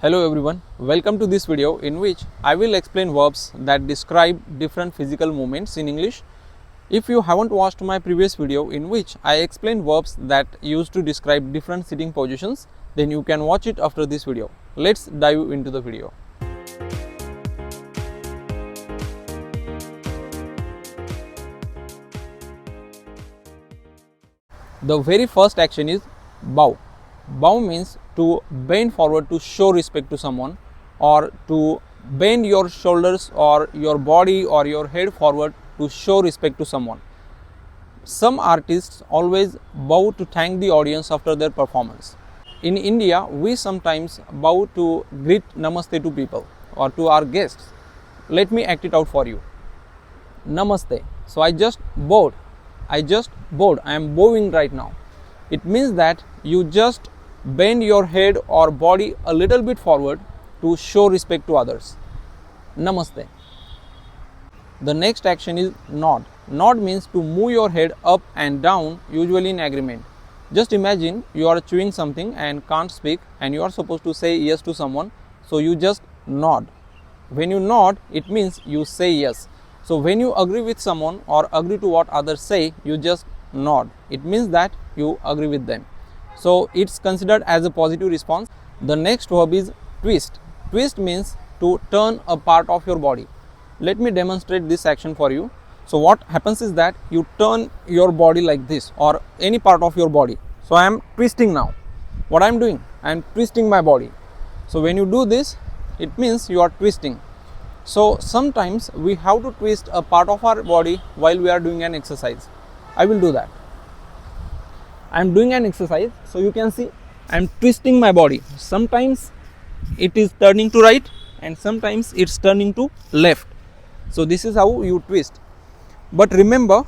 Hello everyone, welcome to this video in which I will explain verbs that describe different physical movements in English. If you haven't watched my previous video in which I explain verbs that used to describe different sitting positions, then you can watch it after this video. Let's dive into the video. The very first action is bow. Bow means to bend forward to show respect to someone, or to bend your shoulders or your body or your head forward to show respect to someone. Some artists always bow to thank the audience after their performance. In India, we sometimes bow to greet namaste to people or to our guests. Let me act it out for you. Namaste. So I just bowed. I am bowing right now. It means that you just bend your head or body a little bit forward to show respect to others. Namaste. The next action is nod. Nod means to move your head up and down, usually in agreement. Just imagine you are chewing something and can't speak, and you are supposed to say yes to someone, so you just nod. When you nod, it means you say yes. So when you agree with someone or agree to what others say, you just nod. It means that you agree with them. So it's considered as a positive response. The next verb is twist. Twist means to turn a part of your body. Let me demonstrate this action for you. So what happens is that you turn your body like this, or any part of your body. So I am twisting now. What I am doing? I am twisting my body. So when you do this, it means you are twisting. So sometimes we have to twist a part of our body while we are doing an exercise. I will do that. I am doing an exercise, so you can see I am twisting my body. Sometimes it is turning to right and sometimes it's turning to left. So this is how you twist. But remember,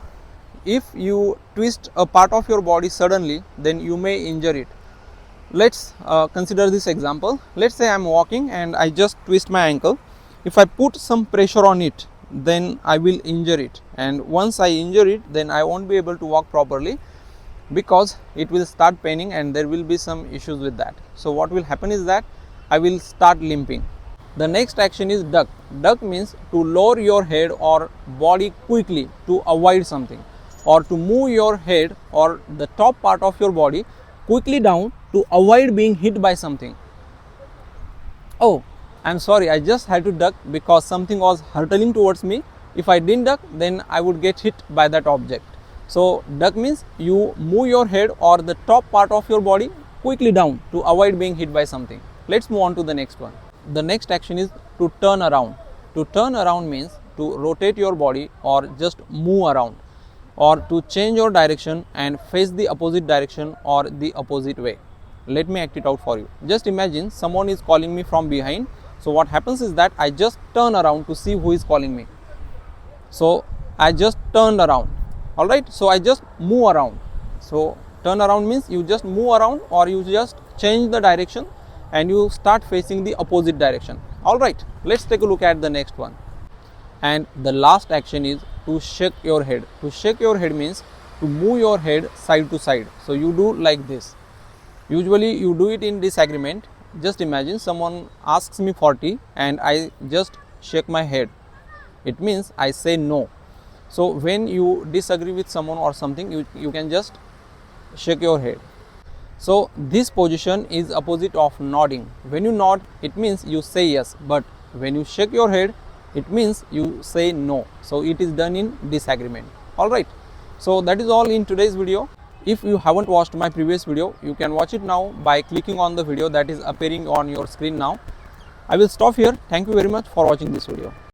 if you twist a part of your body suddenly, then you may injure it. Let's consider this example. Let's say I am walking and I just twist my ankle. If I put some pressure on it, then I will injure it, and once I injure it, then I won't be able to walk properly, because it will start paining and there will be some issues with that. So what will happen is that I will start limping. The next action is duck. Duck means to lower your head or body quickly to avoid something, or to move your head or the top part of your body quickly down to avoid being hit by something. Oh, I'm sorry, I just had to duck because something was hurtling towards me. If I didn't duck, then I would get hit by that object. So duck means you move your head or the top part of your body quickly down to avoid being hit by something. Let's move on to the next one. The next action is to turn around. To turn around means to rotate your body or just move around, or to change your direction and face the opposite direction or the opposite way. Let me act it out for you. Just imagine someone is calling me from behind. So what happens is that I just turn around to see who is calling me. So I just turned around. Alright, so I just move around. So turn around means you just move around, or you just change the direction and you start facing the opposite direction. Alright, let's take a look at the next one. And the last action is to shake your head. To shake your head means to move your head side to side. So you do like this. Usually you do it in disagreement. Just imagine someone asks me for tea and I just shake my head. It means I say no. So when you disagree with someone or something, you can just shake your head. So this position is opposite of nodding. When you nod, it means you say yes, but when you shake your head, it means you say no. So it is done in disagreement. Alright, so that is all in today's video. If you haven't watched my previous video, you can watch it now by clicking on the video that is appearing on your screen now. I will stop here. Thank you very much for watching this video.